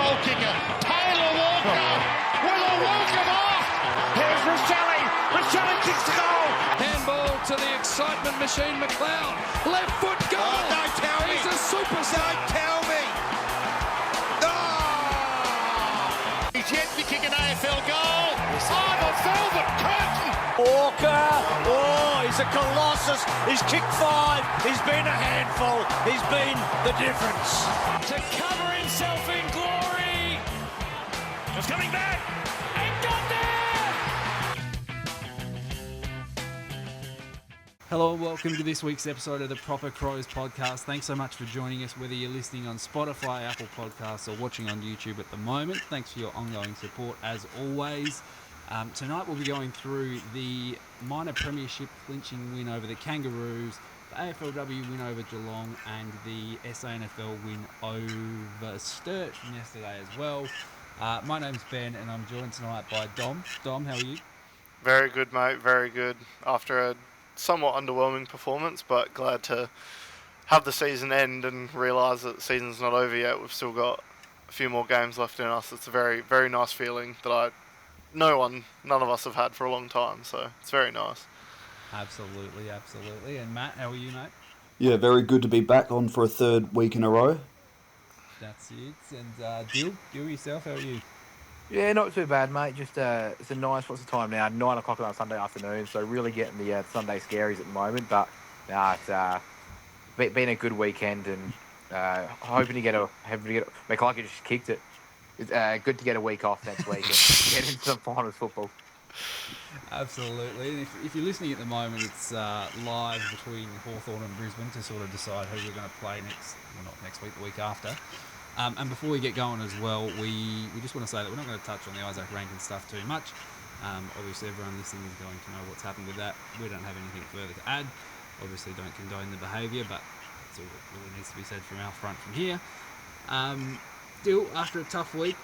goal kicker, Taylor Walker, with a welcome off. Here's Roselli. Roselli kicks the goal. Handball to the excitement machine, McLeod. Left foot goal. Oh, don't tell me. He's a superstar. Don't tell me. Oh! He's yet to kick an AFL goal. Oh, the velvet curtain. Walker, he's a colossus. He's kicked 5. He's been a handful. He's been the difference. To cover himself in glory. Just coming back. And got there. Hello and welcome to this week's episode of the Proper Crows podcast. Thanks so much for joining us, whether you're listening on Spotify, Apple Podcasts, or watching on YouTube at the moment. Thanks for your ongoing support as always. Tonight we'll be going through the minor premiership clinching win over the Kangaroos, the AFLW win over Geelong, and the SANFL win over Sturt yesterday as well. My name's Ben and I'm joined tonight by Dom. Dom, how are you? Very good, mate. Very good. After a somewhat underwhelming performance, but glad to have the season end and realise that the season's not over yet. We've still got a few more games left in us. It's a very, very nice feeling that none of us have had for a long time, so it's very nice. Absolutely. And Matt, how are you, mate? Yeah, very good to be back on for a third week in a row. That's it. And Dill yourself, how are you? Yeah, not too bad, mate. Just it's a nice. What's the time now? 9 o'clock on Sunday afternoon. So really getting the Sunday scaries at the moment. But it's been a good weekend, and hoping to get McCluskey just kicked it. It's good to get a week off next week and get into some finals football. Absolutely. And if you're listening at the moment, it's live between Hawthorn and Brisbane to sort of decide who we're going to play not next week, the week after. And before we get going as well, we just want to say that we're not going to touch on the Isaac Rankine stuff too much. Obviously, everyone listening is going to know what's happened with that. We don't have anything further to add. Obviously, don't condone the behaviour, but that's all that really needs to be said from our front from here. Still, after a tough week,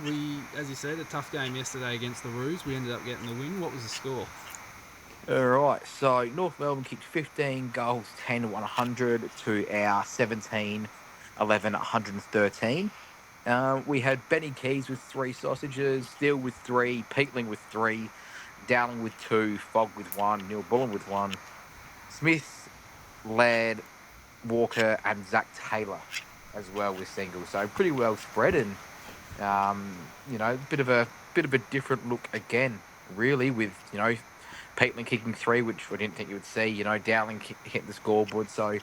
as you said, a tough game yesterday against the Roos. We ended up getting the win. What was the score? All right, so North Melbourne kicked 15 goals, 10-100 to our 17, 11, 113. We had Benny Keys with 3 sausages, Steele with 3, Peatling with 3, Dowling with 2, Fogg with 1, Neil Bullen with 1, Smith, Laird, Walker, and Zach Taylor as well with singles. So pretty well spread, and bit of a different look again, really, with Peatling kicking 3, which I didn't think you would see. Dowling hit the scoreboard. So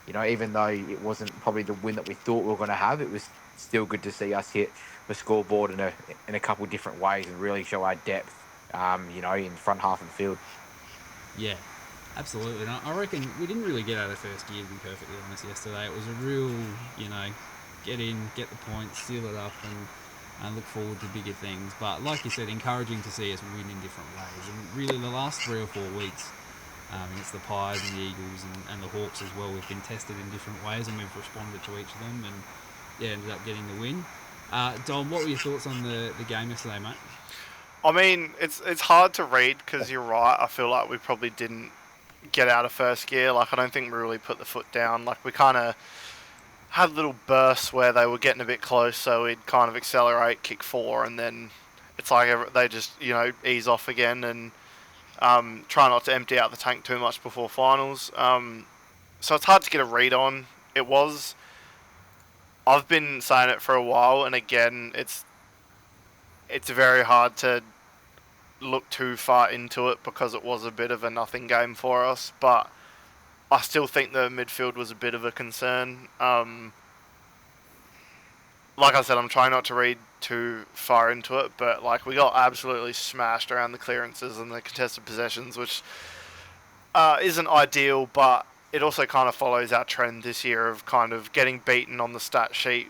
even though it wasn't probably the win that we thought we were going to have, it was still good to see us hit the scoreboard in a couple of different ways and really show our depth, in the front half of the field. Yeah, absolutely. And I reckon we didn't really get out of first gear, to be perfectly honest, yesterday. It was a real, get in, get the points, seal it up, and look forward to bigger things. But like you said, encouraging to see us win in different ways. And really, the last 3 or 4 weeks, against the Pies and the Eagles and the Hawks as well, we've been tested in different ways and we've responded to each of them and ended up getting the win. Dom, what were your thoughts on the game yesterday, mate? I mean, it's hard to read because you're right. I feel like we probably didn't get out of first gear. Like, I don't think we really put the foot down. Like, we kind of had little bursts where they were getting a bit close, so we'd kind of accelerate, kick 4, and then it's like they just, ease off again and try not to empty out the tank too much before finals. So it's hard to get a read on. I've been saying it for a while, and again, it's very hard to look too far into it because it was a bit of a nothing game for us, but I still think the midfield was a bit of a concern. Like I said, I'm trying not to read too far into it, but we got absolutely smashed around the clearances and the contested possessions, which isn't ideal, but it also kind of follows our trend this year of kind of getting beaten on the stat sheet,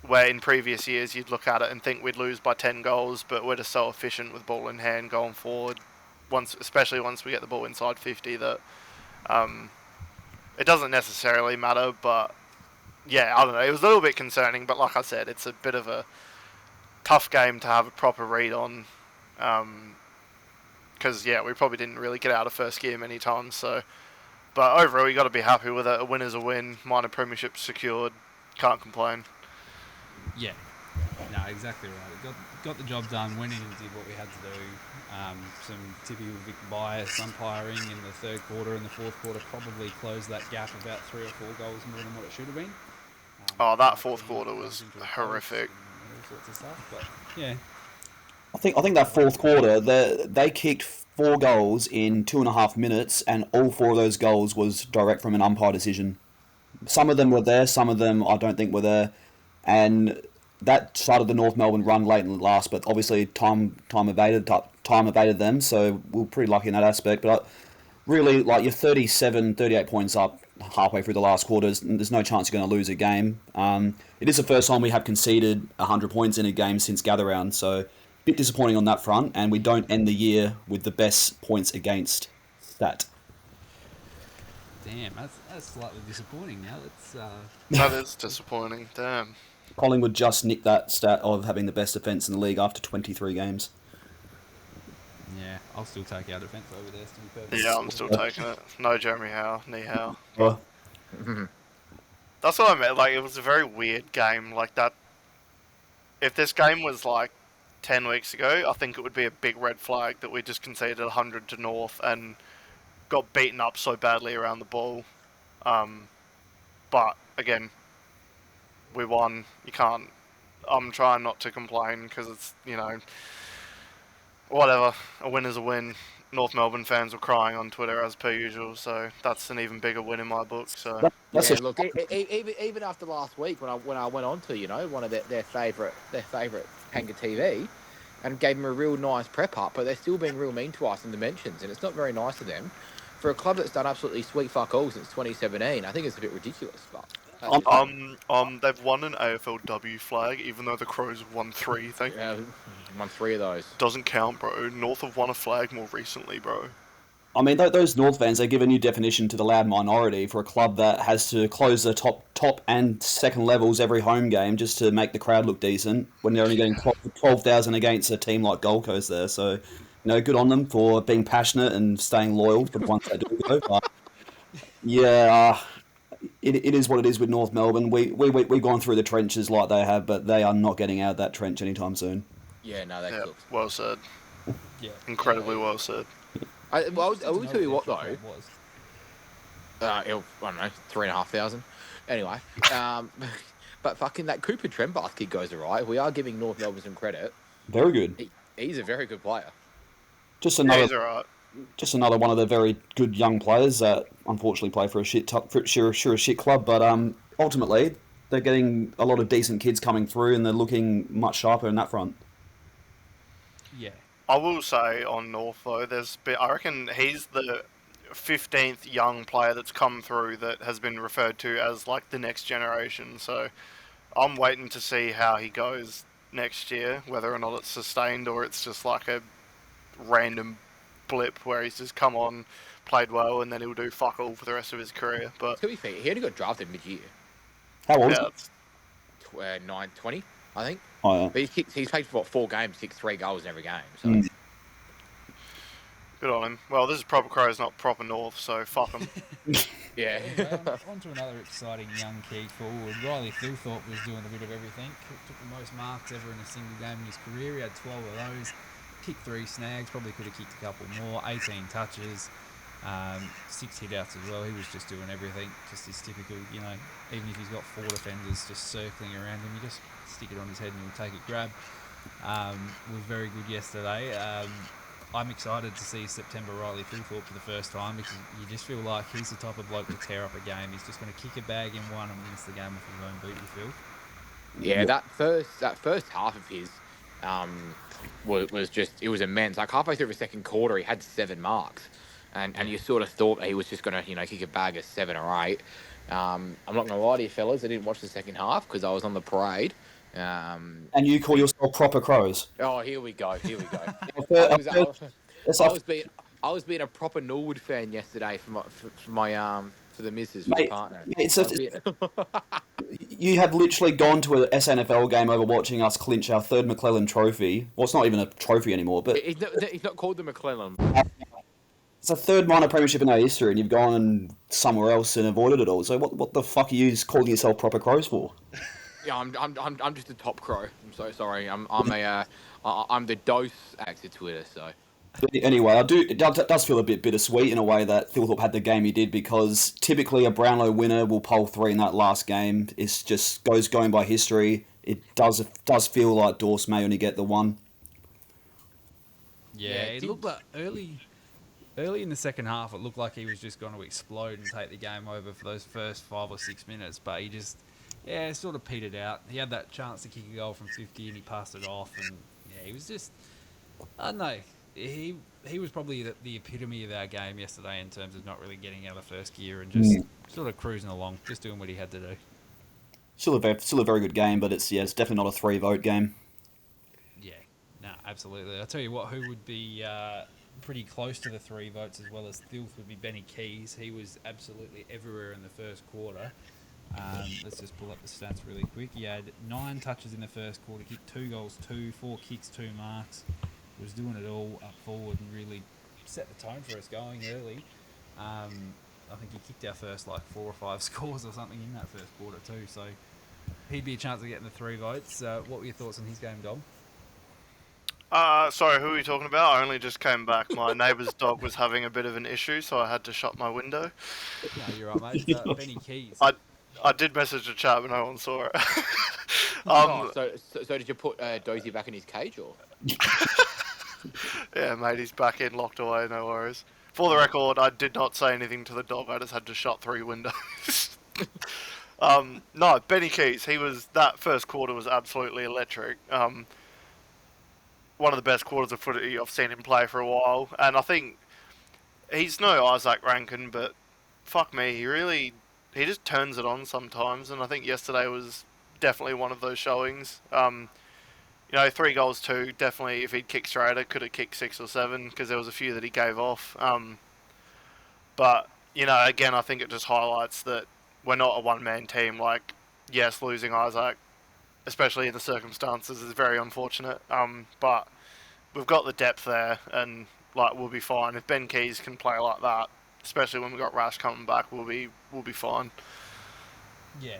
where in previous years you'd look at it and think we'd lose by 10 goals, but we're just so efficient with ball in hand going forward, especially once we get the ball inside 50, that it doesn't necessarily matter. But yeah, I don't know, it was a little bit concerning, but like I said, it's a bit of a tough game to have a proper read on, because we probably didn't really get out of first gear many times. So, but overall, you got to be happy with it. A win is a win. Minor premiership secured. Can't complain. Yeah, No, exactly right. Got the job done, went in and did what we had to do. Some typical Vic bias umpiring in the third quarter and the fourth quarter probably closed that gap about 3 or 4 goals more than what it should have been. That fourth quarter was horrific. And all sorts of stuff, but yeah. I think that fourth quarter, they kicked 4 goals in 2.5 minutes, and all 4 of those goals was direct from an umpire decision. Some of them were there, some of them I don't think were there, and that started the North Melbourne run late in the last. But obviously time evaded them, so we were pretty lucky in that aspect. But really, like, you're 37, 38 points up halfway through the last quarters, and there's no chance you're going to lose a game. It is the first time we have conceded 100 points in a game since gather round, so a bit disappointing on that front, and we don't end the year with the best points against stat. Damn, that's slightly disappointing now. That is disappointing, damn. Collingwood just nicked that stat of having the best defence in the league after 23 games. Yeah, I'll still take our defence over there, to be perfect. Yeah, I'm still taking it. No Jeremy Howe, Ni Howe. Well, That's what I meant, like, it was a very weird game, like that. If this game was like 10 weeks ago, I think it would be a big red flag that we just conceded 100 to North and got beaten up so badly around the ball. But again, we won. You can't. I'm trying not to complain because it's, whatever. A win is a win. North Melbourne fans were crying on Twitter as per usual, so that's an even bigger win in my book. So Look, even after last week when I went on to one of their favourite Hangar TV, and gave them a real nice prep up, but they're still being real mean to us in the mentions, and it's not very nice of them. For a club that's done absolutely sweet fuck all since 2017, I think it's a bit ridiculous. But they've won an AFLW flag, even though the Crows have won 3. Won 3 of those. Doesn't count, bro. North have won a flag more recently, bro. I mean, those North fans, they give a new definition to the loud minority for a club that has to close the top and second levels every home game just to make the crowd look decent when they're only getting 12,000 against a team like Gold Coast there. So, good on them for being passionate and staying loyal for the ones that do go. But yeah, it is what it is with North Melbourne. We've gone through the trenches like they have, but they are not getting out of that trench anytime soon. Yeah, no, that's good. Well said. Yeah, incredibly well said. I will tell you what though. I don't know, 3,500. Anyway, but fucking that Cooper Trembath kid goes alright. We are giving North Melbourne some credit. Very good. He's a very good player. Just He's alright. Just another one of the very good young players that unfortunately play for a shit club. But ultimately, they're getting a lot of decent kids coming through, and they're looking much sharper in that front. Yeah. I will say on North though, I reckon he's the 15th young player that's come through that has been referred to as like the next generation. So I'm waiting to see how he goes next year, whether or not it's sustained or it's just like a random blip where he's just come on, played well, and then he'll do fuck all for the rest of his career. But to be fair, he only got drafted mid-year. How old is he? 9-20, I think. Oh, yeah. But he's played for 4 games, kicked 3 goals in every game. So. Good on him. Well, this is proper Crows, not proper North, so fuck him. Yeah. On to another exciting young key forward. Riley Thilthorpe was doing a bit of everything. Took the most marks ever in a single game in his career. He had 12 of those. Kicked 3 snags. Probably could have kicked a couple more. 18 touches. 6 hit-outs as well. He was just doing everything. Just his typical, even if he's got 4 defenders just circling around him, you just stick it on his head and he'll take a grab. Was very good yesterday. I'm excited to see September Riley Thilthorpe for the first time because you just feel like he's the type of bloke to tear up a game. He's just going to kick a bag in one and wins the game off his own boot, you feel? Yeah, that first half of his was immense. Like halfway through the second quarter, he had 7 marks. And you sort of thought he was just going to, kick a bag of 7 or 8. I'm not going to lie to you, fellas. I didn't watch the second half because I was on the parade. And you call yourself proper Crows? Oh, here we go. I was being a proper Norwood fan yesterday for the missus, for the partner. You have literally gone to a SANFL game over watching us clinch our 3rd McClellan trophy. Well, it's not even a trophy anymore, but he's not called the McClellan. It's a 3rd minor premiership in our history, and you've gone somewhere else and avoided it all. So what the fuck are you calling yourself proper Crows for? Yeah, I'm just a top crow. I'm so sorry. I'm the dose actor Twitter. So Anyway, it does feel a bit bittersweet in a way that Thilthorpe had the game he did, because typically a Brownlow winner will poll 3 in that last game. It's just going by history. It does feel like Dorse may only get the one. Yeah, Yeah, it looked like early in the second half, it looked like he was just going to explode and take the game over for those first 5 or 6 minutes, but he just, sort of petered out. He had that chance to kick a goal from 50 and he passed it off, and he was just, I don't know, he was probably the epitome of our game yesterday in terms of not really getting out of first gear and just sort of cruising along, just doing what he had to do. Still a very good game, but it's definitely not a 3-vote game. Yeah, no, absolutely. I'll tell you what, who would be pretty close to the 3 votes as well as Thilth would be Benny Keys. He was absolutely everywhere in the first quarter. Let's just pull up the stats really quick. He had 9 touches in the first quarter, kicked 2 goals, 4 kicks, 2 marks. Was doing it all up forward and really set the tone for us going early. I think he kicked our first 4 or 5 scores or something in that first quarter too. So he'd be a chance of getting the 3 votes. What were your thoughts on his game, Dom? Sorry, who are you talking about? I only just came back. My neighbour's dog was having a bit of an issue, so I had to shut my window. No, you're right, mate. It's Benny Keys. I did message the chat, but no one saw it. so did you put Dozy back in his cage or? Yeah, mate, he's back in, locked away, no worries. For the record, I did not say anything to the dog, I just had to shut 3 windows. No, Benny Keys, that first quarter was absolutely electric. One of the best quarters of footy I've seen him play for a while, and I think he's no Isaac Rankin, but fuck me, he just turns it on sometimes, and I think yesterday was definitely one of those showings. 3 goals, 2, definitely if he'd kicked straighter, could have kicked 6 or 7, because there was a few that he gave off. But, again, I think it just highlights that we're not a one-man team. Yes, losing Isaac, especially in the circumstances, is very unfortunate. But we've got the depth there, and, we'll be fine. If Ben Keys can play like that, especially when we've got Rash coming back, we'll be fine. Yeah.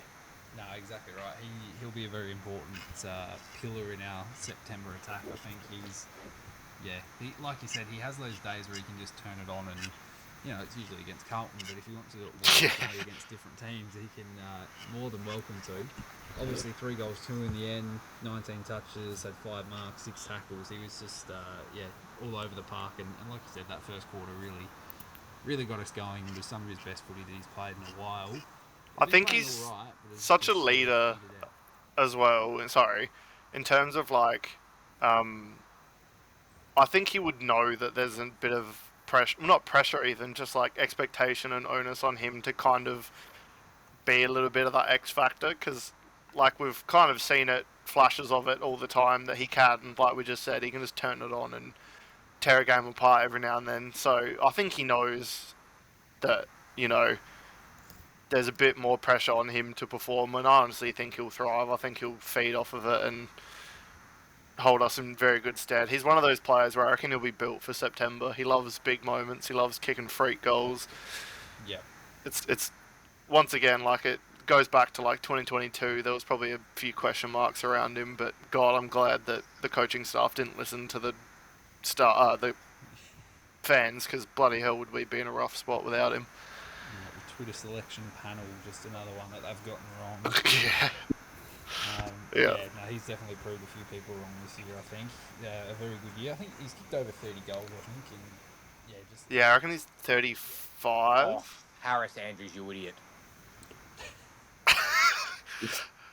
No, exactly right. He'll be a very important pillar in our September attack. I think like you said, he has those days where he can just turn it on, and it's usually against Carlton, but if he wants to play against different teams, he can more than welcome to. Obviously, 3 goals, 2 in the end, 19 touches, had 5 marks, 6 tackles. He was just all over the park, and like you said, that first quarter really got us going. It was some of his best footy that he's played in a while. I think he's such a leader as well. Sorry, in terms of I think he would know that there's a bit of pressure, not pressure even, just expectation and onus on him to kind of be a little bit of that X factor, because we've kind of seen flashes of it all the time that he can, like we just said, he can just turn it on and tear a game apart every now and then. So I think he knows that, there's a bit more pressure on him to perform, and I honestly think he'll thrive. I think he'll feed off of it and hold us in very good stead. He's one of those players where I reckon he'll be built for September. He loves big moments. He loves kicking freak goals. Yeah. It's once again, it goes back to 2022. There was probably a few question marks around him, but God, I'm glad that the coaching staff didn't listen to the fans, because bloody hell would we be in a rough spot without him. The Twitter selection panel, just another one that they've gotten wrong. Yeah. No, he's definitely proved a few people wrong this year, I think. A very good year. I think he's kicked over 30 goals, I think. And, I reckon he's 35. Oh, Harris Andrews, you idiot.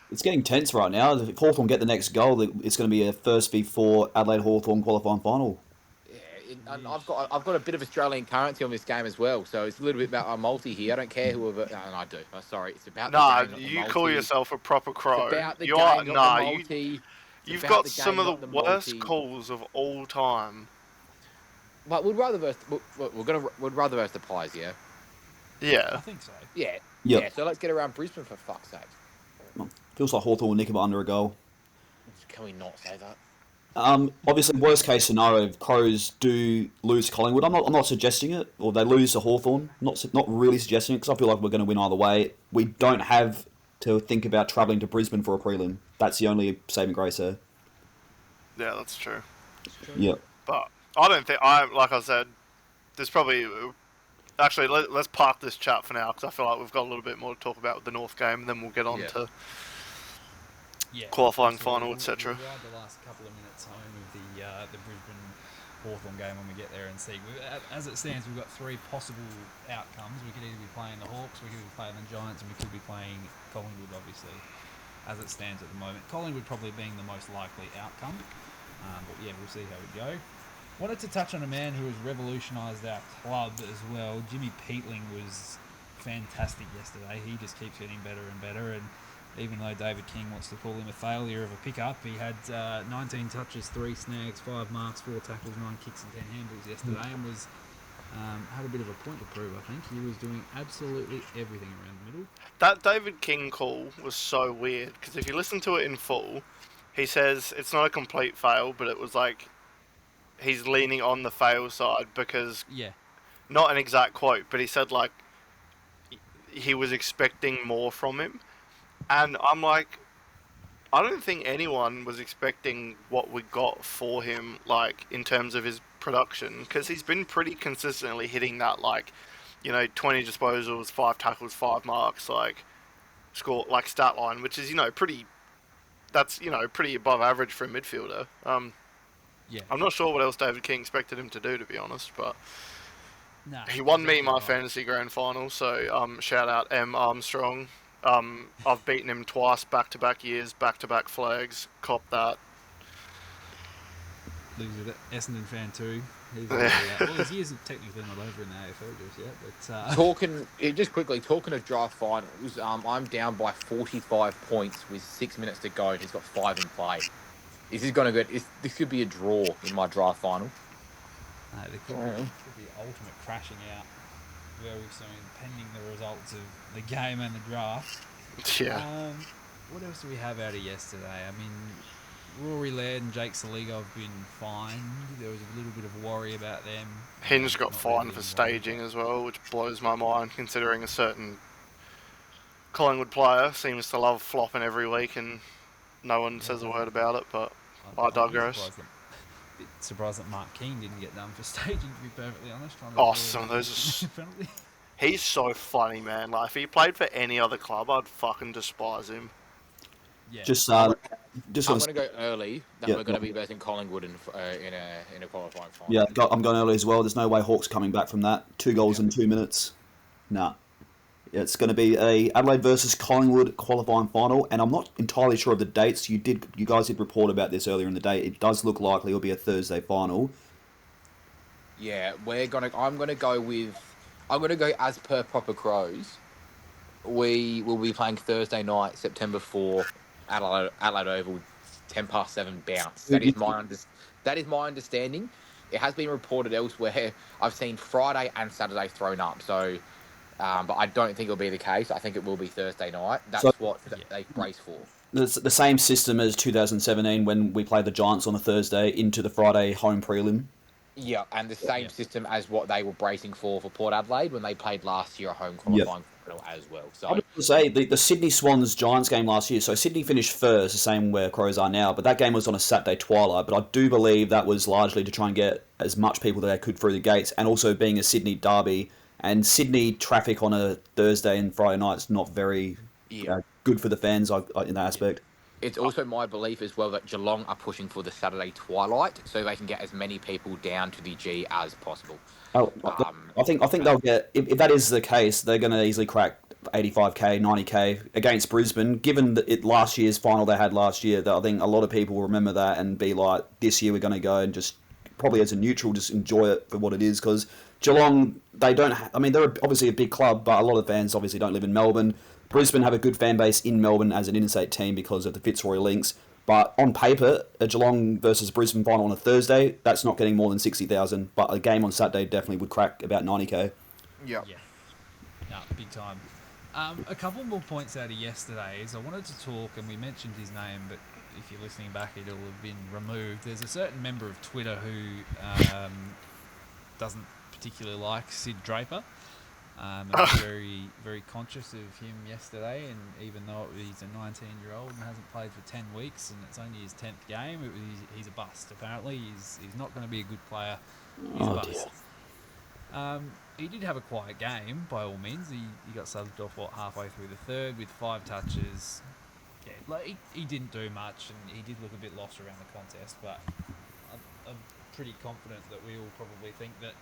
It's getting tense right now. If Hawthorn get the next goal, it's going to be a first v4 Adelaide Hawthorn qualifying final. And I've got a bit of Australian currency on this game as well, so it's a little bit about our multi here. I don't care whoever. No, I do. Oh, sorry, it's about. You call yourself a proper crow. It's about the game, not the multi. You've got some of the worst calls of all time. But we'd rather verse. We'd rather verse the Pies, yeah. Yeah. I think so. Yeah. Yep. Yeah. So let's get around Brisbane for fuck's sake. Feels like Hawthorn will nick him under a goal. Can we not say that? Obviously, worst case scenario, if Crows do lose to Collingwood, I'm not suggesting it, or they lose to Hawthorn. Not really suggesting it, because I feel like we're going to win either way. We don't have to think about travelling to Brisbane for a prelim. That's the only saving grace there. Yeah, that's true. Yeah. But I don't think like I said, there's probably actually let's park this chat for now because I feel like we've got a little bit more to talk about with the North game, and then we'll get on to qualifying final, etc. We'll ride the last couple of minutes home of the Brisbane Hawthorn game when we get there and see. As it stands, we've got three possible outcomes. We could either be playing the Hawks, we could be playing the Giants, and we could be playing Collingwood, obviously, as it stands at the moment. Collingwood probably being the most likely outcome. But yeah, we'll see how we go. Wanted to touch on a man who has revolutionised our club as well. Jimmy Peatling was fantastic yesterday. He just keeps getting better and better, and even though David King wants to call him a failure of a pickup, he had 19 touches, 3 snags, 5 marks, 4 tackles, 9 kicks and 10 handballs yesterday, and was had a bit of a point to prove, I think. He was doing absolutely everything around the middle. That David King call was so weird, because if you listen to it in full, he says it's not a complete fail, but it was like he's leaning on the fail side because... Yeah. Not an exact quote, but he said, like, he was expecting more from him. And I'm like, I don't think anyone was expecting what we got for him, like, in terms of his production, because he's been pretty consistently hitting that, like, 20 disposals, 5 tackles, 5 marks, like, stat line, which is, pretty above average for a midfielder. Yeah. I'm not sure what else David King expected him to do, to be honest, but nah, he won me my right. fantasy grand final, so shout out M. Armstrong. I've beaten him twice, back-to-back years, back-to-back flags. Cop that. Loses it. Essendon fan too. Well, his years are technically not over in the AFL just yet, but... Just quickly, talking of draft finals, I'm down by 45 points with 6 minutes to go, and he's got 5 in play. This could be a draw in my draft final. No, there could be ultimate crashing out very soon, pending the results of the game and the draft. Yeah. What else do we have out of yesterday? I mean, Rory Laird and Jake Saliga have been fined. There was a little bit of worry about them. Hinge got fined for staging as well, which blows my mind, considering a certain Collingwood player seems to love flopping every week and no one says a word about it, but I digress. Bit surprised that Mark Keane didn't get done for staging, to be perfectly honest. Some of those are... He's so funny, man. Like, if he played for any other club, I'd fucking despise him. Yeah. I'm going to go early. We're going to be versing Collingwood in a qualifying final. Yeah, I'm going early as well. There's no way Hawks coming back from that. 2 goals in 2 minutes. Nah. Yeah, it's going to be a Adelaide versus Collingwood qualifying final, and I'm not entirely sure of the dates. You guys did report about this earlier in the day. It does look likely it'll be a Thursday final. Yeah, I'm gonna go as per Proper Crows. We will be playing Thursday night, September 4, Adelaide Oval, 7:10 bounce. That is my understanding. It has been reported elsewhere. I've seen Friday and Saturday thrown up, so. But I don't think it'll be the case. I think it will be Thursday night. That's what they brace for. It's the same system as 2017 when we played the Giants on a Thursday into the Friday home prelim. Yeah, and the same system as what they were bracing for Port Adelaide when they played last year a home qualifying final as well. So I was going to say, the Sydney Swans Giants game last year, so Sydney finished first, the same where Crows are now, but that game was on a Saturday twilight, but I do believe that was largely to try and get as much people that they could through the gates, and also being a Sydney derby. And Sydney traffic on a Thursday and Friday night is not very good for the fans in that aspect. It's also my belief as well that Geelong are pushing for the Saturday twilight so they can get as many people down to the G as possible. I think they'll get, if that is the case, they're going to easily crack 85k, 90k against Brisbane. Given that last year's final they had last year, I think a lot of people will remember that and be like, this year we're going to go and just probably as a neutral, just enjoy it for what it is, because Geelong, they're obviously a big club, but a lot of fans obviously don't live in Melbourne. Brisbane have a good fan base in Melbourne as an interstate team because of the Fitzroy links. But on paper, a Geelong versus Brisbane final on a Thursday, that's not getting more than 60,000. But a game on Saturday definitely would crack about 90k. Yeah. No, big time. A couple more points out of yesterday is I wanted to talk, and we mentioned his name, but if you're listening back, it'll have been removed. There's a certain member of Twitter who doesn't particularly like Sid Draper. And I was very, very conscious of him yesterday. And even though he's a 19-year-old and hasn't played for 10 weeks and it's only his 10th game, he's a bust. Apparently, he's not going to be a good player. He's a bust. Dear. He did have a quiet game, by all means. He got subbed off halfway through the third with 5 touches. Yeah, like he didn't do much, and he did look a bit lost around the contest. But I'm pretty confident that we all probably think that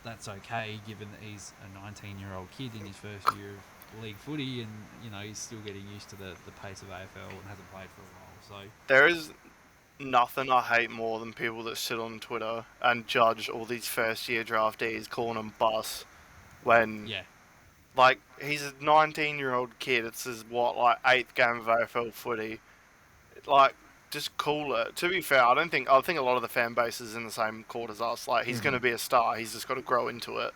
that's okay, given that he's a 19-year-old kid in his first year of league footy, and he's still getting used to the pace of AFL and hasn't played for a while. So There is nothing I hate more than people that sit on Twitter and judge all these first-year draftees, calling them bus, when yeah, like he's a 19-year-old kid. It's his 8th game of AFL footy. Like, just call it. To be fair, I think a lot of the fan base is in the same court as us. Like, he's going to be a star. He's just got to grow into it.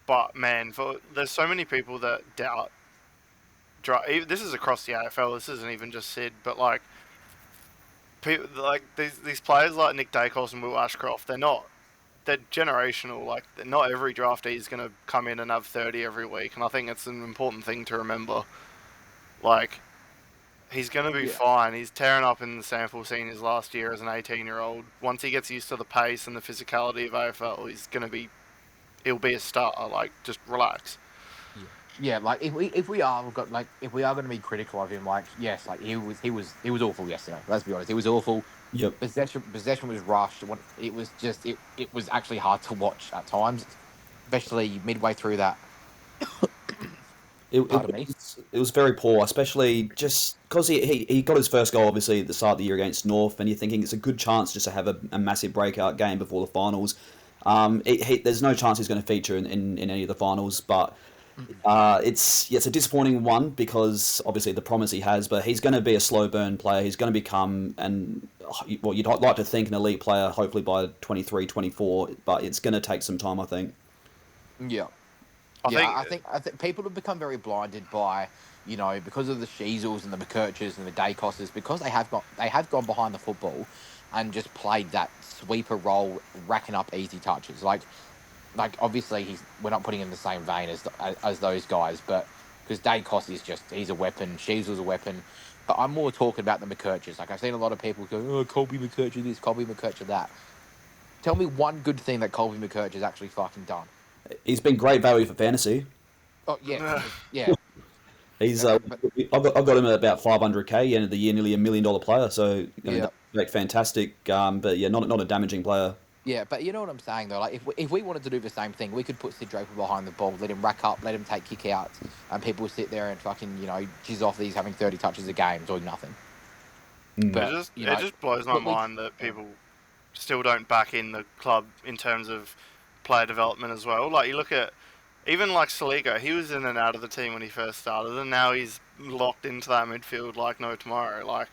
But man, there's so many people that doubt. This is across the AFL. This isn't even just Sid, but like, people like these players like Nick Dacos and Will Ashcroft. They're generational. Like, not every draftee is going to come in and have 30 every week, and I think it's an important thing to remember. Like, he's going to be fine. He's tearing up in the SANFL scene his last year as an 18-year-old. Once he gets used to the pace and the physicality of AFL, he'll be a star. Like, just relax. Yeah, like if we are going to be critical of him, like, yes, like he was awful yesterday. Let's be honest, he was awful. Yep. Possession was rushed. It was just it was actually hard to watch at times, especially midway through that. It was very poor, especially just because he got his first goal, obviously, at the start of the year against North, and you're thinking it's a good chance just to have a massive breakout game before the finals. There's no chance he's going to feature in any of the finals, but it's a disappointing one because obviously the promise he has, but he's going to be a slow burn player. He's going to become, you'd like to think, an elite player, hopefully by 23, 24, but it's going to take some time, I think. Yeah. I think people have become very blinded by, because of the Sheezels and the McKerchers and the Dacosses, because they have gone behind the football and just played that sweeper role, racking up easy touches. Like obviously we're not putting him in the same vein as those guys, but because Dacos he's a weapon, Sheezel's a weapon. But I'm more talking about the McKerchers. Like, I've seen a lot of people go, oh, Colby McKercher this, Colby McKercher that. Tell me one good thing that Colby McKercher's actually fucking done. He's been great value for fantasy. Oh yeah, yeah. He's I've got him at about 500k. End of the year, nearly $1 million player. So fantastic. But yeah, not a damaging player. Yeah, but you know what I'm saying though. Like, if we wanted to do the same thing, we could put Sid Draper behind the ball, let him rack up, let him take kickouts, and people sit there and fucking jizz off these having 30 touches a game, doing nothing. But it just blows my mind that people still don't back in the club in terms of player development as well. Like, you look at even like Saligo, he was in and out of the team when he first started, and now he's locked into that midfield like no tomorrow. Like,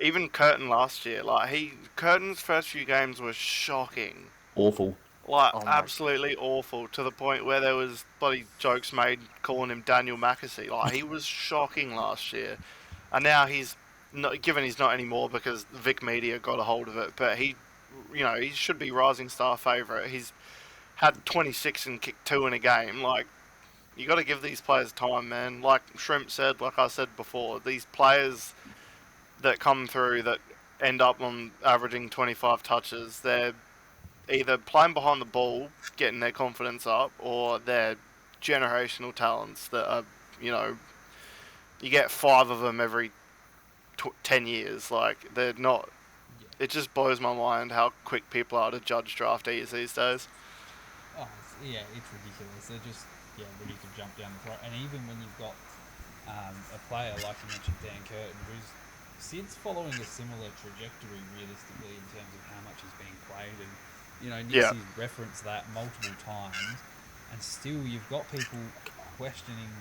even Curtin last year, Curtin's first few games were shocking. Awful. Like, absolutely awful, to the point where there was bloody jokes made calling him Daniel Mackesy. Like, he was shocking last year, and now he's not anymore because Vic Media got a hold of it. But he should be rising star favourite. He's had 26 and kicked 2 in a game. Like, you got to give these players time, man. Like Shrimp said, like I said before, these players that come through that end up on averaging 25 touches, they're either playing behind the ball, getting their confidence up, or they're generational talents that are, you get 5 of them every 10 years. Like, they're not. It just blows my mind how quick people are to judge draftees these days. Oh, it's ridiculous. They're just ready to jump down the throat. And even when you've got a player like you mentioned, Dan Curtin, Sid's following a similar trajectory realistically in terms of how much he's being played, and Nixie's referenced that multiple times, and still you've got people questioning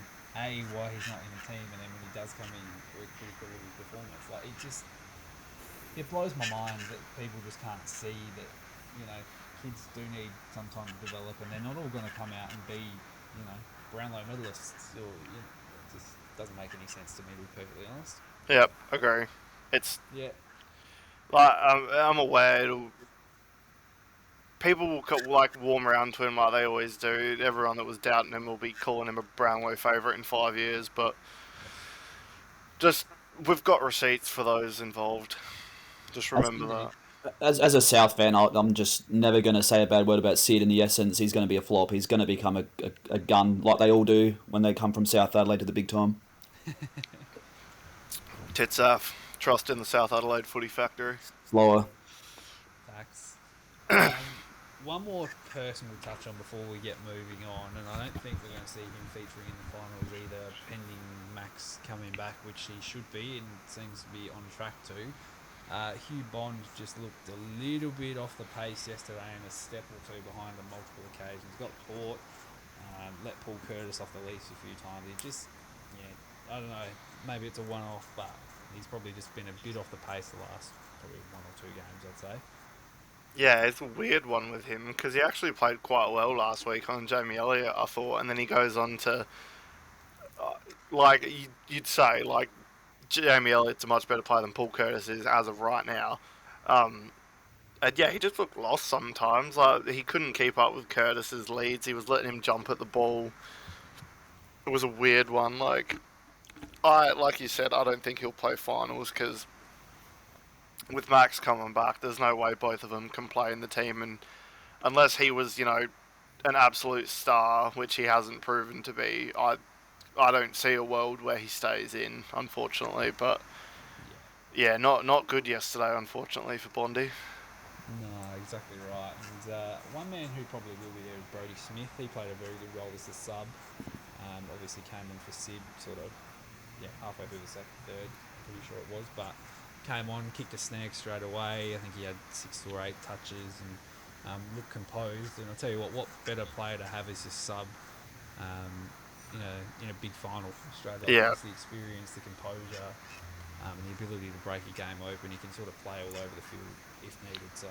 why he's not in the team, and then when he does come in, very critical of his performance. Like, it blows my mind that people just can't see that kids do need some time to develop, and they're not all going to come out and be Brownlow medalists. Or it just doesn't make any sense to me, to be perfectly honest. Yep, agree. It's like, I'm aware people will like warm around to him like they always do. Everyone that was doubting him will be calling him a Brownlow favourite in 5 years, but just we've got receipts for those involved. Just remember that. As a South fan, I'm just never going to say a bad word about Sid. In the essence, he's going to be a flop. He's going to become a gun like they all do when they come from South Adelaide to the big time. Tits off. Trust in the South Adelaide Footy Factory. Slower. Facts. One more person we'll touch on before we get moving on, and I don't think we're going to see him featuring in the finals either, pending Max coming back, which he should be and seems to be on track to. Hugh Bond just looked a little bit off the pace yesterday and a step or two behind on multiple occasions. Got caught, let Paul Curtis off the leash a few times. He just, I don't know, maybe it's a one-off, but he's probably just been a bit off the pace the last probably 1 or 2 games, I'd say. Yeah, it's a weird one with him because he actually played quite well last week on Jamie Elliott, I thought, and then he goes on to, you'd say, like, Jamie Elliott's a much better player than Paul Curtis is as of right now. And yeah, he just looked lost sometimes. Like, he couldn't keep up with Curtis's leads. He was letting him jump at the ball. It was a weird one. Like you said, I don't think he'll play finals because with Max coming back, there's no way both of them can play in the team. And unless he was, an absolute star, which he hasn't proven to be, I don't see a world where he stays in, unfortunately. But yeah, not good yesterday, unfortunately, for Bondy. No, exactly right. And one man who probably will be there is Brodie Smith. He played a very good role as a sub. Obviously came in for Sid, halfway through the second, third, pretty sure it was. But came on, kicked a snag straight away. I think he had 6 or 8 touches and looked composed. And I'll tell you what better player to have as your sub in a big final straight away. Yeah. It's the experience, the composure, and the ability to break a game open. He can sort of play all over the field if needed. So,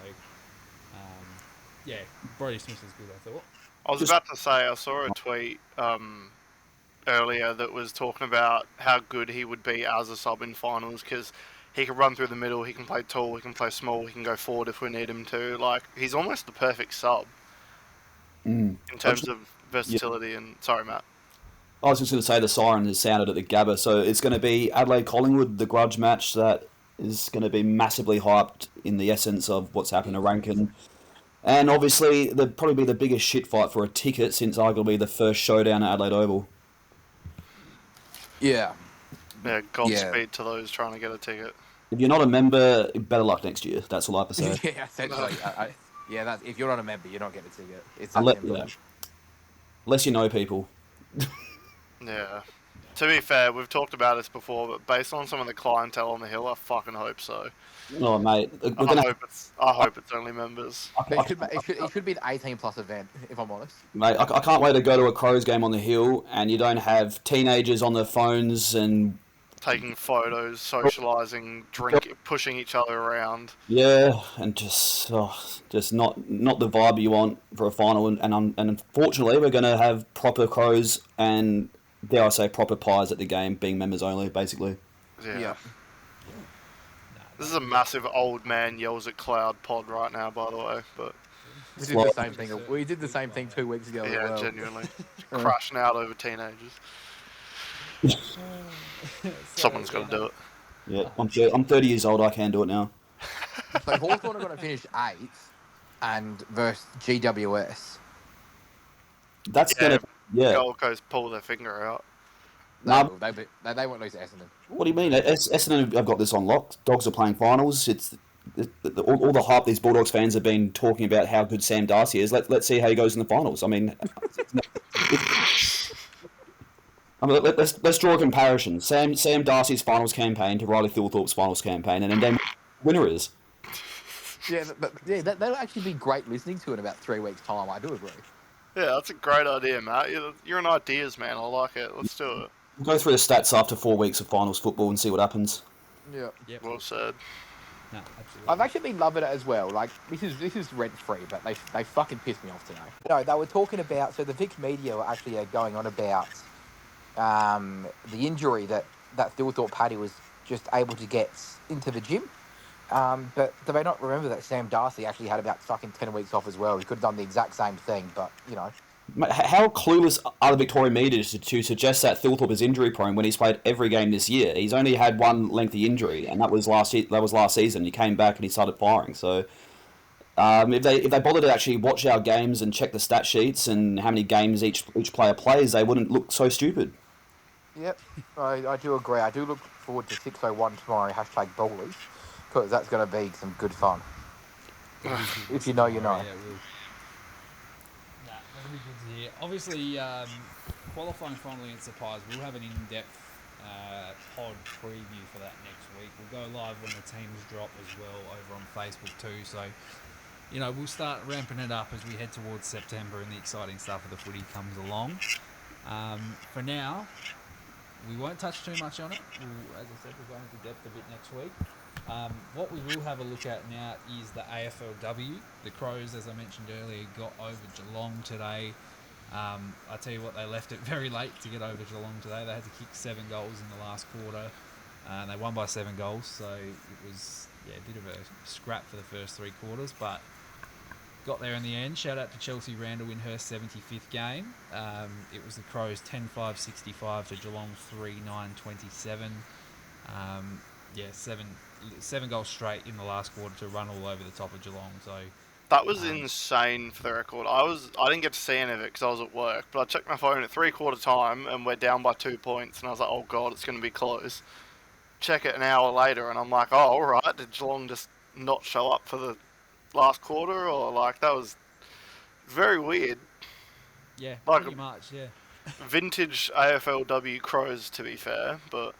Brodie Smith is good, I thought. I was about to say, I saw a tweet earlier that was talking about how good he would be as a sub in finals because he can run through the middle, he can play tall, he can play small, he can go forward if we need him to. Like, he's almost the perfect sub in terms of versatility. Yeah. And sorry, Matt. I was just going to say the siren has sounded at the Gabba, so it's going to be Adelaide-Collingwood, the grudge match that is going to be massively hyped in the essence of what's happened to Rankin. And obviously, there'd probably be the biggest shit fight for a ticket since arguably the first showdown at Adelaide Oval. Yeah. Yeah, Godspeed to those trying to get a ticket. If you're not a member, better luck next year. That's all I have to say. Yeah, essentially. If you're not a member, you're not getting a ticket. It's unless you know people. Yeah. To be fair, we've talked about this before, but based on some of the clientele on the hill, I fucking hope so. Oh, mate. I hope it's only members. It should be an 18-plus event, if I'm honest. Mate, I can't wait to go to a Crows game on the hill, and you don't have teenagers on their phones and taking photos, socialising, drinking, pushing each other around. Yeah, and just not the vibe you want for a final. And unfortunately, we're going to have proper Crows and, dare I say, proper pies at the game, being members only, basically. Yeah. This is a massive old man yells at cloud pod right now, by the way. But we did the same thing. We did the same thing 2 weeks ago. Yeah, as well. Genuinely, crashing out over teenagers. Someone's got to do it. Yeah, I'm 30 years old. I can do it now. So Hawthorn are going to finish 8th and versus GWS. That's going to Gold Coast pull their finger out. No, they won't lose to Essendon. What do you mean? Essendon have got this on lock. Dogs are playing finals. It's all the hype these Bulldogs fans have been talking about how good Sam Darcy is. Let's see how he goes in the finals. I mean, let's draw a comparison. Sam Darcy's finals campaign to Riley Thilthorpe's finals campaign, and then winner is. That'll actually be great listening to in about 3 weeks' time. I do agree. Yeah, that's a great idea, Matt. You're an ideas man. I like it. Let's do it. We'll go through the stats after 4 weeks of finals football and see what happens. Yeah. Yep. Well said. No, absolutely. I've actually been loving it as well. Like, this is rent-free, but they fucking pissed me off today. No, they were talking about, so the Vic media were actually going on about the injury that Thilthorpe Paddy was just able to get into the gym. But do they not remember that Sam Darcy actually had about fucking 10 weeks off as well? He could have done the exact same thing, but, Mate, how clueless are the Victorian media to suggest that Thilthorpe is injury prone when he's played every game this year? He's only had one lengthy injury, and that was last season. He came back and he started firing. So if they bothered to actually watch our games and check the stat sheets and how many games each player plays, they wouldn't look so stupid. Yep, I do agree. I do look forward to 601 tomorrow, #Ballers, because that's going to be some good fun. If you know, you know. Yeah, that'll be good to hear. Obviously, qualifying finally against the Pies, we'll have an in-depth pod preview for that next week. We'll go live when the teams drop as well over on Facebook too. So, we'll start ramping it up as we head towards September and the exciting stuff of the footy comes along. For now, we won't touch too much on it. As I said, we'll go into depth a bit next week. What we will have a look at now is the AFLW. The Crows, as I mentioned earlier, got over Geelong today. I tell you what, they left it very late to get over Geelong today. They had to kick 7 goals in the last quarter, and they won by 7 goals. So it was a bit of a scrap for the first 3 quarters, but got there in the end. Shout out to Chelsea Randall in her 75th game. It was the Crows 10-5-65 to Geelong 3-9-27. Seven goals straight in the last quarter to run all over the top of Geelong. So that was insane for the record. I didn't get to see any of it because I was at work, but I checked my phone at 3/4 time and we're down by 2 points, and I was like, oh god, it's going to be close. Check it an hour later, and I'm like, oh, all right. Did Geelong just not show up for the last quarter, or that was very weird? Yeah, pretty much. Yeah. Vintage AFLW Crows, to be fair, but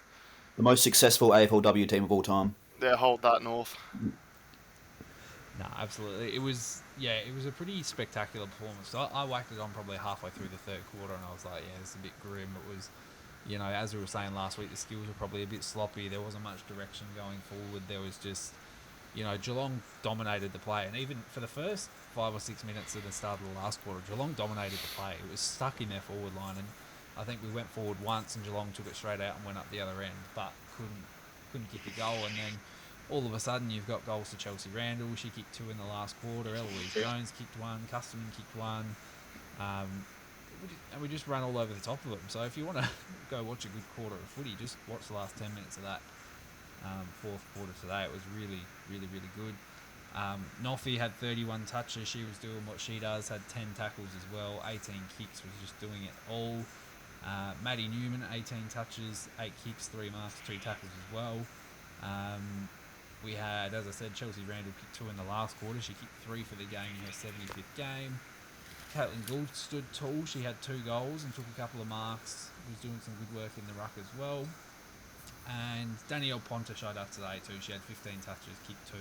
the most successful AFLW team of all time. Yeah, hold that North. No, absolutely. It was a pretty spectacular performance. So I whacked it on probably halfway through the third quarter, and I was like, it's a bit grim. It was, as we were saying last week, the skills were probably a bit sloppy. There wasn't much direction going forward. There was just, Geelong dominated the play, and even for the first 5 or 6 minutes at the start of the last quarter, Geelong dominated the play. It was stuck in their forward line, and I think we went forward once, and Geelong took it straight out and went up the other end, but couldn't kick a goal. And then all of a sudden you've got goals to Chelsea Randall. She kicked 2 in the last quarter. Eloise Jones kicked 1. Custerman kicked 1. And we just ran all over the top of them. So if you want to go watch a good quarter of footy, just watch the last 10 minutes of that fourth quarter today. It was really, really, really good. Noffy had 31 touches. She was doing what she does, had 10 tackles as well, 18 kicks, was just doing it all. Maddie Newman, 18 touches, 8 kicks, 3 marks, 2 tackles as well. We had, as I said, Chelsea Randall kicked 2 in the last quarter. She kicked 3 for the game in her 75th game. Caitlin Gould stood tall. She had 2 goals and took a couple of marks. Was doing some good work in the ruck as well. And Danielle Ponta showed up today too. She had 15 touches, kicked 2,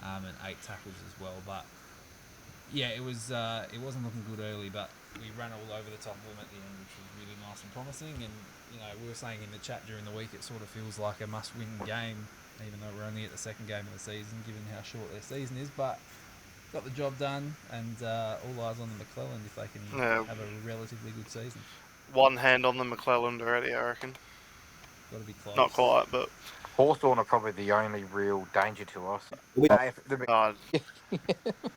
and 8 tackles as well. But yeah, it wasn't looking good early, but we ran all over the top of them at the end, which was really nice and promising. And we were saying in the chat during the week, it sort of feels like a must-win game, even though we're only at the second game of the season, given how short their season is. But got the job done, and all eyes on the McClelland if they can have a relatively good season. One hand on the McClelland already, I reckon. Got to be close. Not quite, but Hawthorn are probably the only real danger to us.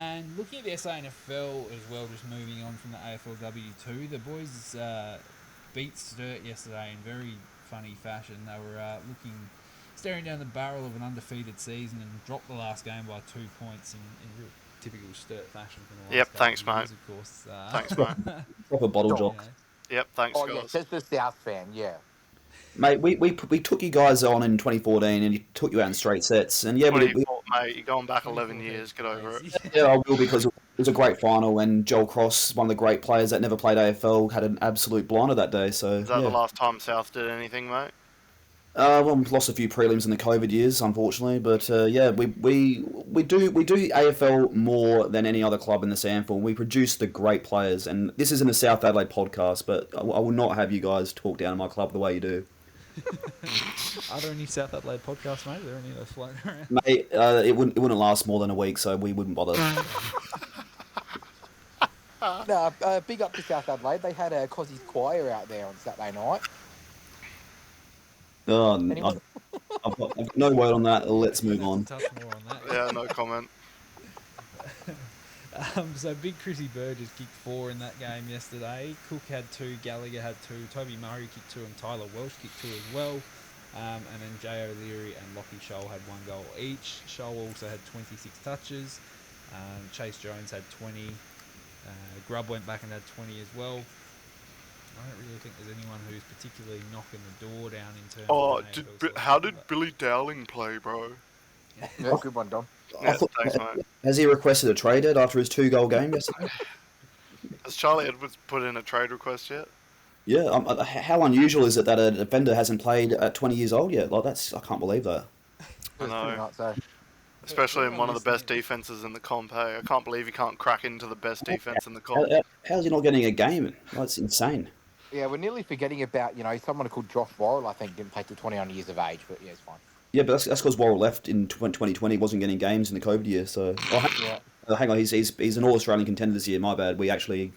And looking at the SANFL as well, just moving on from the AFLW2, the boys beat Sturt yesterday in very funny fashion. They were staring down the barrel of an undefeated season and dropped the last game by 2 points in real typical Sturt fashion from the last thanks, couple mate. of years, of course. Thanks, mate. Proper bottle jock. Yep, thanks, guys. guys. Just the South fan, yeah. Mate, we took you guys on in 2014 and you took you out in straight sets. And yeah, mate, you're going back 11 years. Get over it. Yeah, I will, because it was a great final, and Joel Cross, one of the great players that never played AFL, had an absolute blinder that day. So is that the last time South did anything, mate? Well, we lost a few prelims in the COVID years, unfortunately, but we do AFL more than any other club in the SANFL. We produce the great players, and this isn't a South Adelaide podcast, but I will not have you guys talk down on my club the way you do. Are there any South Adelaide podcasts, mate? Are there any of those floating around? Mate, it wouldn't last more than a week, so we wouldn't bother. No, big up to South Adelaide. They had a Cossie's Choir out there on Saturday night. Oh, I've got no word on that. Let's move on. Touch more on that. Yeah, no comment. So Big Chrissy Burgess kicked 4 in that game yesterday. Cook had 2, Gallagher had 2, Toby Murray kicked 2, and Tyler Welsh kicked 2 as well. And then Jay O'Leary and Lockie Scholl had 1 goal each. Scholl also had 26 touches. Chase Jones had 20. Grubb went back and had 20 as well. I don't really think there's anyone who's particularly knocking the door down in terms of AFL How selection, did Billy Dowling play, bro? Yeah, good one, Dom. Yeah, thanks, mate. Has he requested a trade after his 2-goal game yesterday? Has Charlie Edwards put in a trade request yet? Yeah. How unusual is it that a defender hasn't played at 20 years old yet? Like I can't believe that. I know. Nuts, eh? Especially in one of the best defenses in the comp. Hey, I can't believe he can't crack into the best defense in the comp. How's he not getting a game? That's insane. Yeah, we're nearly forgetting about, someone called Josh Worrell, I think, didn't play till 21 years of age, but yeah, it's fine. Yeah, but that's because Worrell left in 2020. Wasn't getting games in the COVID year. So hang on, he's an All-Australian contender this year. My bad. We actually,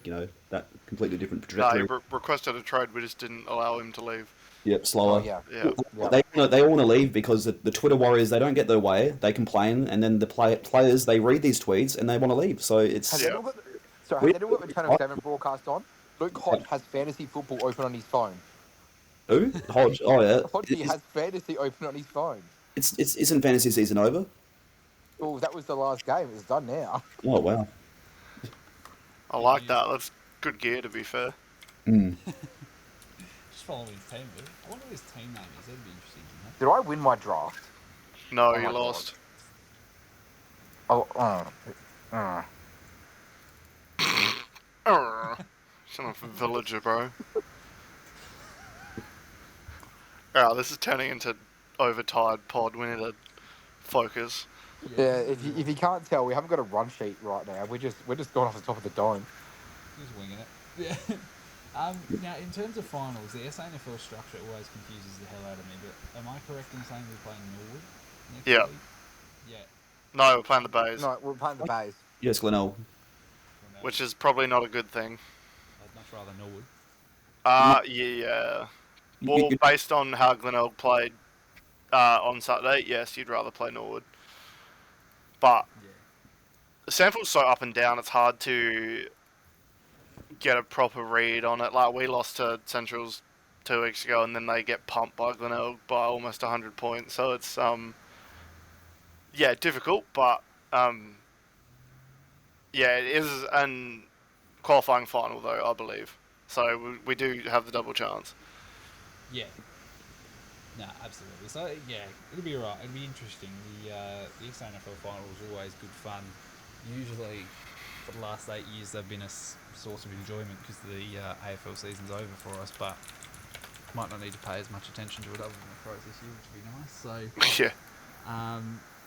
that completely different No, trajectory. he requested a trade. We just didn't allow him to leave. Yep, slower. Oh, yeah. Yeah. They all want to leave because the Twitter warriors, they don't get their way. They complain, and then the players, they read these tweets and they want to leave. So it's. Has anyone got the Channel 7 broadcast on? Luke Hodge has fantasy football open on his phone. Who? Hodge. Oh yeah. Hodge has fantasy open on his phone. Isn't fantasy season over? Oh, that was the last game. It's done now. Oh wow. I like that. That's good gear, to be fair. Just following his team, dude. I wonder what his team name is. That'd be interesting to know. Did I win my draft? No, Oh you my lost. Son of a villager, bro. Alright, this is turning into overtired pod. We need to focus. Yeah, if you can't tell, we haven't got a run sheet right now. We're just going off the top of the dome. Just winging it. Yeah. Now, in terms of finals, the SANFL structure always confuses the hell out of me, but am I correct in saying we're playing Norwood next Yeah. week? Yeah. No, we're playing the Bays, No, we're playing the Bays. Yes, Glenelg. which is probably not a good thing. I'd much rather Norwood. Yeah. Well, based on how Glenelg played on Saturday, yes, you'd rather play Norwood. But the SANFL's so up and down, it's hard to get a proper read on it. Like, we lost to Centrals 2 weeks ago, and then they get pumped by Glenelg by almost 100 points. So it's, difficult, but, it is an qualifying final, though, I believe. So we do have the double chance. Yeah. No, absolutely. So, yeah, it'll be alright. It'll be interesting. The SANFL final is always good fun. Usually, for the last 8 years, they've been a source of enjoyment because the AFL season's over for us, but might not need to pay as much attention to it other than the Crows this year, which would be nice. So,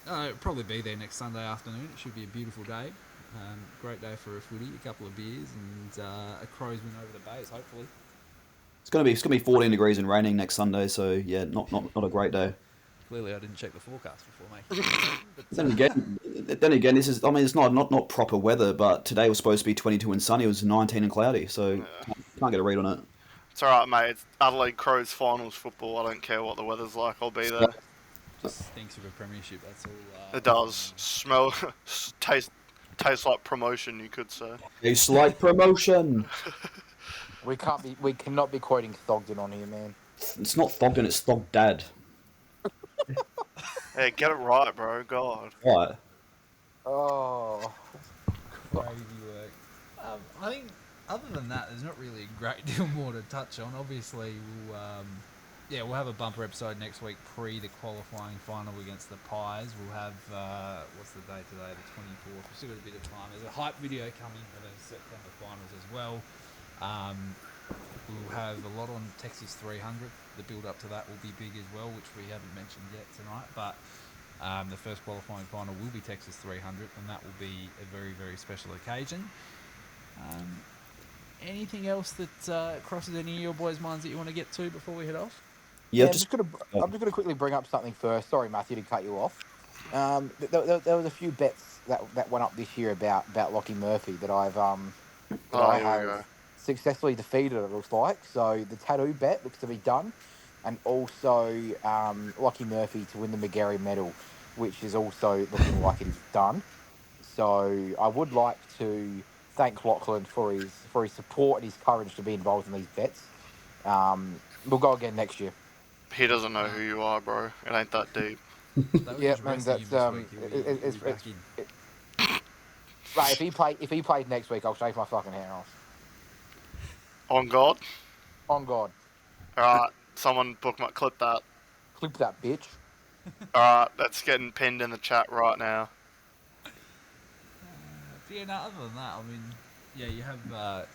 Yeah. it'll probably be there next Sunday afternoon. It should be a beautiful day. Great day for a footy, a couple of beers, and a Crows win over the Bays, hopefully. It's gonna be 14 degrees and raining next Sunday, so yeah, not a great day. Clearly, I didn't check the forecast before making it. Then again, this is, it's not proper weather, but today was supposed to be 22 and sunny. It was 19 and cloudy, so can't get a read on it. It's alright, mate. It's Adelaide Crows finals football. I don't care what the weather's like. I'll be there. Just stinks of a premiership, that's all. It does. Smell, tastes like promotion, you could say. It's like promotion. We cannot be quoting Thogden on here, man. It's not Thogden, it's Thogdad. Yeah, get it right, bro. God. Right. Oh. Crazy work. I think, other than that, there's not really a great deal more to touch on. Obviously, we'll have a bumper episode next week pre the qualifying final against the Pies. We'll have, what's the date today? The 24th. We've still got a bit of time. There's a hype video coming for the September finals as well. We'll have a lot on Texas 300. The build up to that will be big as well, which we haven't mentioned yet tonight. But the first qualifying final will be Texas 300, and that will be a very, very special occasion. Anything else that crosses any of your boys' minds that you want to get to before we head off? Yeah, I'm just gonna quickly bring up something first. Sorry, Matthew, to cut you off. There was a few bets that went up this year about Lockie Murphy that I have successfully defeated. It looks like so. The tattoo bet looks to be done. and also Lockie Murphy to win the McGarry medal, which is also looking like it is done. So I would like to thank Lachlan for his support and his courage to be involved in these bets. We'll go again next year. He doesn't know who you are, bro. It ain't that deep. They were Yeah, just and resting him that's this week. He'll be back in. Right, if he played next week, I'll shave my fucking hair off. On God. On God, Alright, someone bookmark, clip that. clip that bitch. Alright, that's getting pinned in the chat right now. But yeah, no, other than that, I mean, yeah, you have.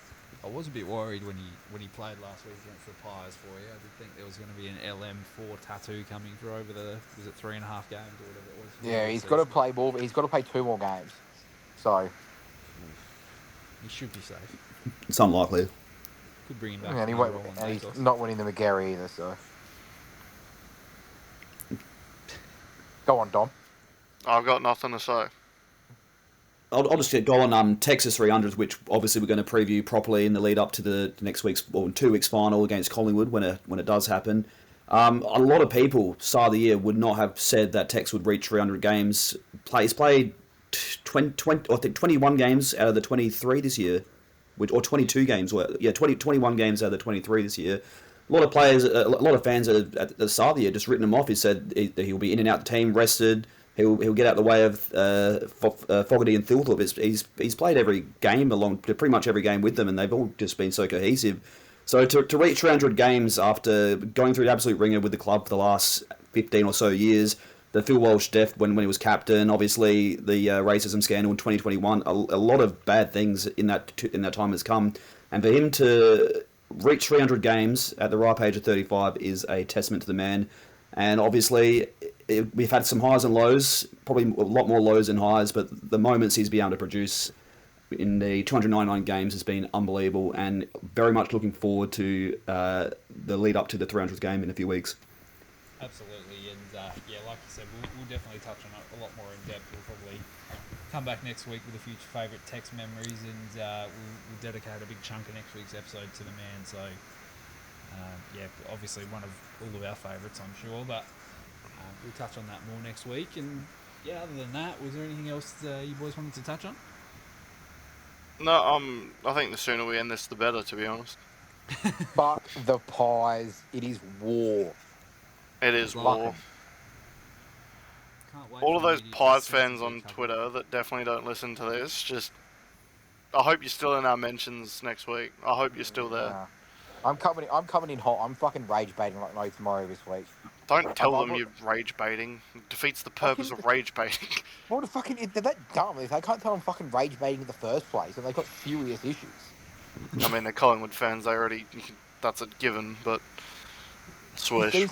I was a bit worried when he played last week against the Pies for you. I did think there was going to be an LM4 tattoo coming through over was it 3.5 games or whatever it was? Yeah, he's got to play ball. He's got to play 2 more games. So He should be safe. It's unlikely. Could bring him back. and, he's not winning the McGarry either. So go on, Dom. I've got nothing to say. I'll just go on Texas 300s, which obviously we're going to preview properly in the lead up to the next week's or 2 weeks final against Collingwood when it does happen. A lot of people start of the year would not have said that Tex would reach 300 games. He's played 21 games out of the 23 this year, or 22 games. 21 games out of the 23 this year. A lot of players, a lot of fans at the start of the year just written him off. He said he'll be in and out the team, rested. He'll get out of the way of Fogarty and Thilthorpe. He's played every game pretty much every game with them, and they've all just been so cohesive. So to reach 300 games after going through the absolute ringer with the club for the last 15 or so years, the Phil Walsh death when he was captain, obviously the racism scandal in 2021, a lot of bad things in that time has come, and for him to reach 300 games at the ripe age of 35 is a testament to the man. And obviously, we've had some highs and lows, probably a lot more lows than highs, but the moments he's been able to produce in the 299 games has been unbelievable, and very much looking forward to the lead up to the 300th game in a few weeks. Absolutely, and yeah, like you said, we'll definitely touch on it a lot more in depth. We'll probably come back next week with a few favourite text memories, and we'll dedicate a big chunk of next week's episode to the man. So, yeah, obviously one of all of our favourites, I'm sure, but we'll touch on that more next week. And yeah, other than that, was there anything else you boys wanted to touch on? No, I think the sooner we end this, the better, to be honest. Fuck the Pies. It is war. It is war. Can't wait All for of the those media to Pies sensibly fans on cover Twitter it. that definitely don't listen to this, just... I hope you're still in our mentions next week. I hope you're still there. Yeah. I'm coming in hot. I'm fucking rage baiting like no tomorrow this week. Don't tell I'm- them you're rage baiting. It defeats the purpose of rage baiting. What the fucking... They're that dumb. They can't tell I'm fucking rage baiting in the first place, and they've got serious issues. I mean, they're Collingwood fans. They already... That's a given, but... Swish. You've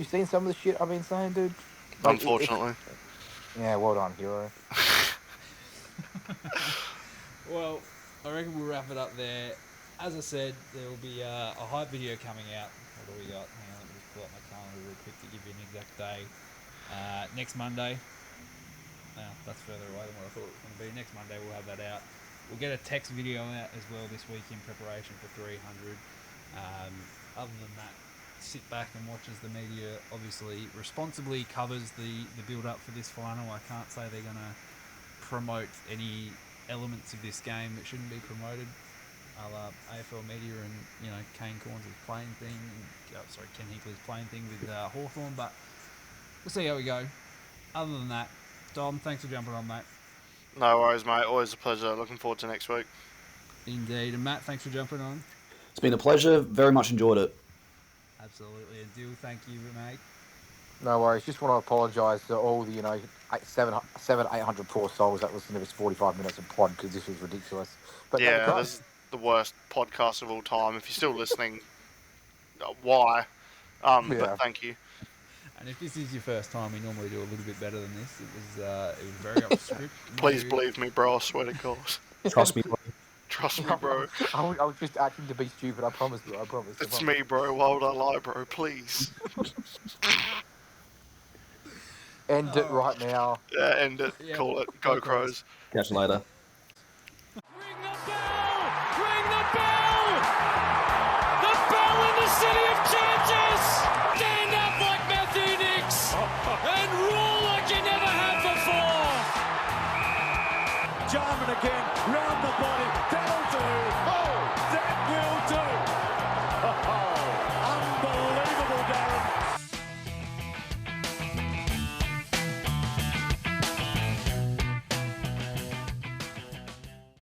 seen some of the shit I've been saying, dude? Like, Unfortunately. Yeah, well done, hero. Well, I reckon we'll wrap it up there. As I said, there will be a hype video coming out. What do we got? Hang on, let me just pull up my calendar real quick to give you an exact day. Next Monday. Now, that's further away than what I thought it was going to be. Next Monday we'll have that out. We'll get a text video out as well this week in preparation for 300. Other than that, sit back and watch as the media obviously responsibly covers the build-up for this final. I can't say they're going to promote any elements of this game that shouldn't be promoted. AFL media and, you know, Kane Corns' playing thing, Ken Hinkley's playing thing with Hawthorn, but we'll see how we go. Other than that, Dom, thanks for jumping on, mate. No worries, mate. Always a pleasure. Looking forward to next week. Indeed. And Matt, thanks for jumping on. It's been a pleasure. Very much enjoyed it. Absolutely. And Dill, thank you, mate. No worries. Just want to apologise to all the 800 poor souls that listened to this 45 minutes of pod, because this was ridiculous. But Yeah, this is the worst podcast of all time. If you're still listening, why? But thank you. And if this is your first time, we normally do a little bit better than this. It was very off script. Please believe me, bro. I swear to God. Trust me. Trust me, bro. I was just acting to be stupid. I promise you. I promise. It's me, bro. Why would I lie, bro? Please. End it right now. Yeah, end it. Yeah. Call it. Go Crows. Catch you later.